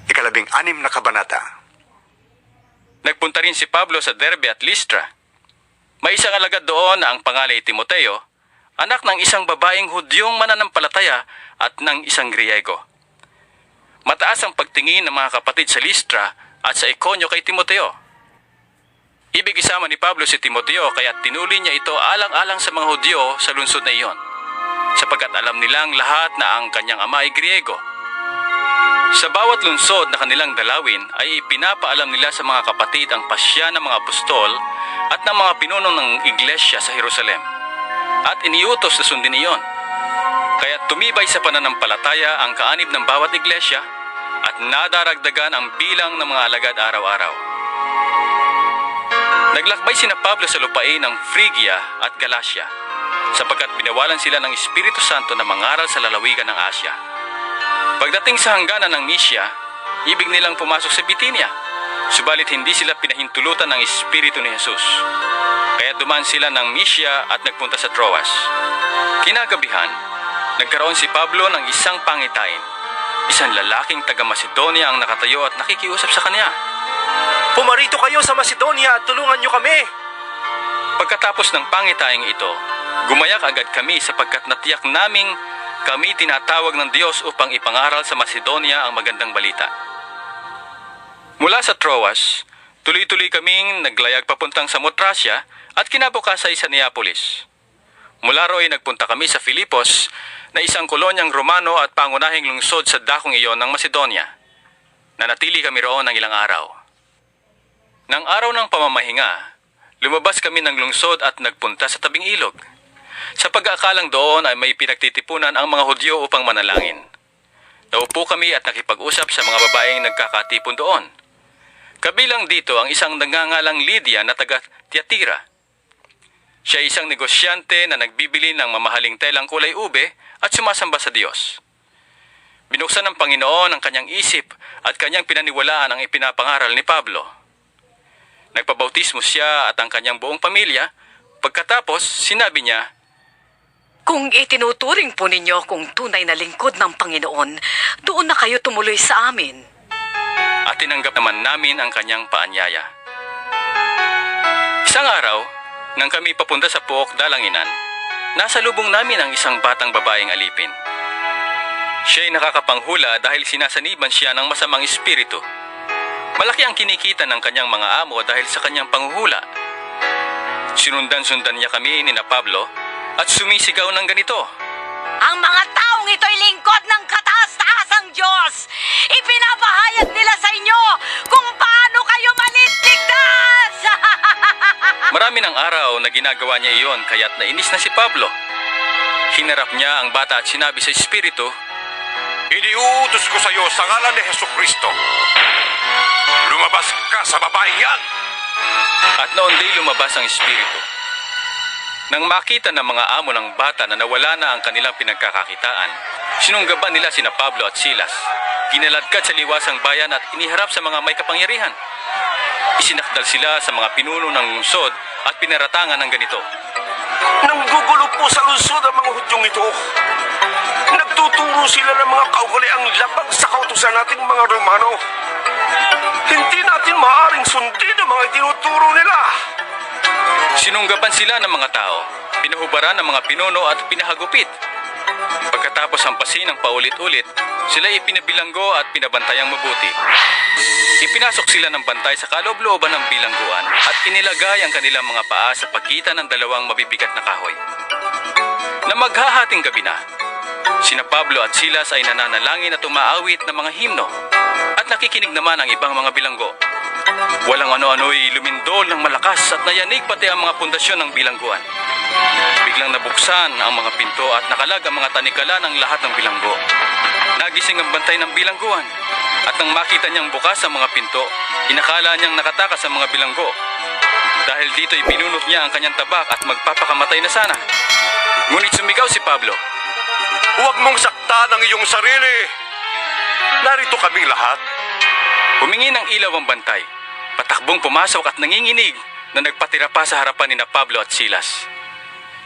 12 na kabanata. Nagpunta rin si Pablo sa Derbe at Listra. May isang alagad doon na ang pangalan ay Timoteo, anak ng isang babaeng Hudyong mananampalataya at ng isang Griego. Mataas ang pagtingin ng mga kapatid sa Listra at sa Iconio kay Timoteo. Ibig isama ni Pablo si Timoteo kaya tinuli niya ito alang-alang sa mga Hudyo sa lungsod na iyon, sapagkat alam nilang lahat na ang kanyang ama ay Griego. Sa bawat lungsod na kanilang dalawin ay ipinapaalam nila sa mga kapatid ang pasya ng mga apostol at ng mga pinuno ng iglesia sa Jerusalem, at iniutos na sundin iyon. Kaya tumibay sa pananampalataya ang kaanib ng bawat iglesia at nadaragdagan ang bilang ng mga alagad araw-araw. Naglakbay sina Pablo sa lupain ng Phrygia at Galacia, sapagkat binawalan sila ng Espiritu Santo na mangaral sa lalawigan ng Asya. Pagdating sa hangganan ng Mysia, ibig nilang pumasok sa Bitinia, subalit hindi sila pinahintulutan ng Espiritu ni Jesus. Kaya dumaan sila ng Mysia at nagpunta sa Troas. Kinagabihan, nagkaroon si Pablo ng isang pangitain. Isang lalaking taga-Macedonia ang nakatayo at nakikiusap sa kanya. Pumarito kayo sa Macedonia at tulungan nyo kami. Pagkatapos ng pangitaing ito, gumayak agad kami sapagkat natiyak naming kami tinatawag ng Diyos upang ipangaral sa Macedonia ang magandang balita. Mula sa Troas, tuloy-tuloy kaming naglayag papuntang Samotracia at kinabukasan sa Neapolis. Mula ro'y nagpunta kami sa Filipos na isang kolonyang Romano at pangunahing lungsod sa dakong iyon ng Macedonia. Nanatili kami roon ng ilang araw. Nang araw ng pamamahinga, lumabas kami ng lungsod at nagpunta sa tabing ilog. Sa pag-aakalang doon ay may pinagtitipunan ang mga Hudyo upang manalangin. Naupo kami at nakipag-usap sa mga babaeng nagkakatipon doon. Kabilang dito ang isang nagngangalang Lydia na taga Tiatira. Siya ay isang negosyante na nagbibili ng mamahaling telang kulay ube at sumasamba sa Diyos. Binuksan ng Panginoon ang kanyang isip at kanyang pinaniwalaan ang ipinapangaral ni Pablo. Nagpabautismo siya at ang kanyang buong pamilya. Pagkatapos, sinabi niya, Kung itinuturing po ninyo kung tunay na lingkod ng Panginoon, doon na kayo tumuloy sa amin. at tinanggap naman namin ang kanyang paanyaya. Isang araw, nang kami papunta sa Puok Dalanginan, nasa lubong namin ang isang batang babaeng alipin. Siya'y nakakapanghula dahil sinasaniban siya ng masamang espiritu. Malaki ang kinikita ng kanyang mga amo dahil sa kanyang panghuhula. Sinundan-sundan niya kami ni na Pablo at sumisigaw ng ganito. Ang mga taong ito'y lingkod ng kataas-taasang Diyos. Ipinapahayag nila sa inyo kung paano kayo maliligtas. Marami ng araw na ginagawa niya iyon kaya't nainis na si Pablo. Hinarap niya ang bata at sinabi sa espiritu, Iniuutos ko sa iyo sa ngalan ni Jesucristo. Lumabas ka sa babaeng yan! At noon day lumabas ang espiritu. Nang makita ng mga amo ng bata na nawala na ang kanilang pinagkakakitaan, sinunggaban nila sina Pablo at Silas. Kinaladkad sa liwasang bayan at iniharap sa mga may kapangyarihan. Isinakdal sila sa mga pinuno ng lungsod at pinaratangan ng ganito. Nanggugulo po sa lungsod ang mga Hudyong ito. Nagtuturo sila ng mga kaugaliang labag sa kautusan nating mga Romano. Hindi natin maaaring sundin ang mga tinuturo nila. Sinunggaban sila ng mga tao, pinahubaran ng mga pinuno at pinahagupit. Pagkatapos hampasin ng paulit-ulit, sila ipinabilanggo at pinabantayang mabuti. Ipinasok sila ng bantay sa kaloob-looban ng bilangguan at inilagay ang kanilang mga paa sa pagitan ng dalawang mabibigat na kahoy. Na maghahating gabi na, sina Pablo at Silas ay nananalangin at umaawit ng mga himno at nakikinig naman ang ibang mga bilanggo. Walang ano-ano'y lumindol ng malakas at nayanig pati ang mga pundasyon ng bilangguan. Biglang nabuksan ang mga pinto at nakalag ang mga tanikala ng lahat ng bilanggo. Nagising ang bantay ng bilangguan at nang makita niyang bukas ang mga pinto, inakala niyang nakatakas ang mga bilanggo. Dahil dito'y binunot niya ang kanyang tabak at magpapakamatay na sana. Ngunit sumigaw si Pablo. Huwag mong saktan ang iyong sarili. Narito kaming lahat. Humingi ng ilaw ang bantay. Patakbong pumasok at nanginginig na nagpatira pa sa harapan ni na Pablo at Silas.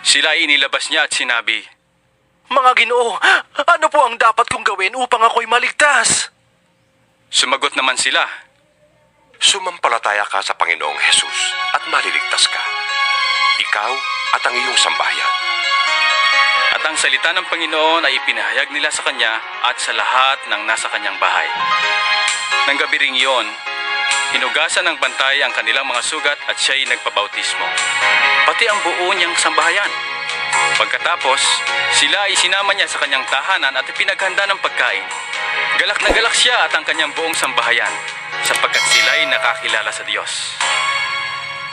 Sila ay inilabas niya at sinabi, Mga Ginoo, ano po ang dapat kong gawin upang ako'y maligtas? Sumagot naman sila, Sumampalataya ka sa Panginoong Jesus at maliligtas ka. Ikaw at ang iyong sambahayan. at ang salita ng Panginoon ay ipinahayag nila sa kanya at sa lahat ng nasa kanyang bahay. Nang gabi ring iyon, hinugasan ng bantay ang kanilang mga sugat at siya'y nagpabautismo, pati ang buo niyang sambahayan. Pagkatapos, sila ay sinama niya sa kanyang tahanan at ipinaghanda ng pagkain. Galak na galak siya at ang kanyang buong sambahayan, sapagkat sila'y nakakilala sa Diyos.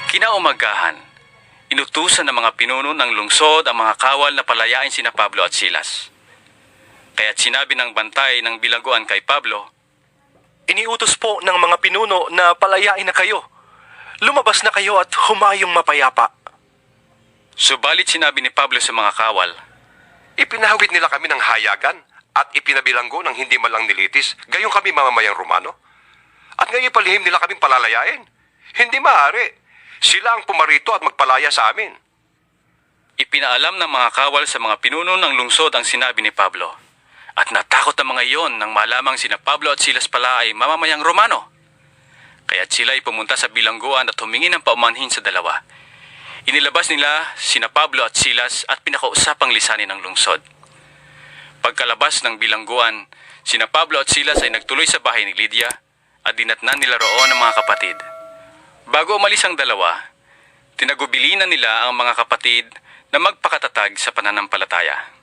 Kinaumagahan, inutusan ng mga pinuno ng lungsod ang mga kawal na palayain sina Pablo at Silas. Kaya't sinabi ng bantay ng bilangguan kay Pablo, Iniutos po ng mga pinuno na palayain na kayo. Lumabas na kayo at humayong mapayapa. Subalit sinabi ni Pablo sa mga kawal, Ipinahawid nila kami ng hayagan at ipinabilanggo ng hindi malang nilitis, gayong kami mamamayang Romano. At ngayon palihim nila kaming palalayain. Hindi maaari. Sila ang pumarito at magpalaya sa amin. Ipinaalam ng mga kawal sa mga pinuno ng lungsod ang sinabi ni Pablo. At natakot ang mga iyon nang malamang sina Pablo at Silas pala ay mamamayang Romano. Kaya't sila ay pumunta sa bilangguan at humingi ng paumanhin sa dalawa. Inilabas nila sina Pablo at Silas at pinakausapang lisanin ng lungsod. Pagkalabas ng bilangguan, sina Pablo at Silas ay nagtuloy sa bahay ni Lydia at dinatnan nila roon ang mga kapatid. Bago umalis ang dalawa, tinagubilinan nila ang mga kapatid na magpakatatag sa pananampalataya.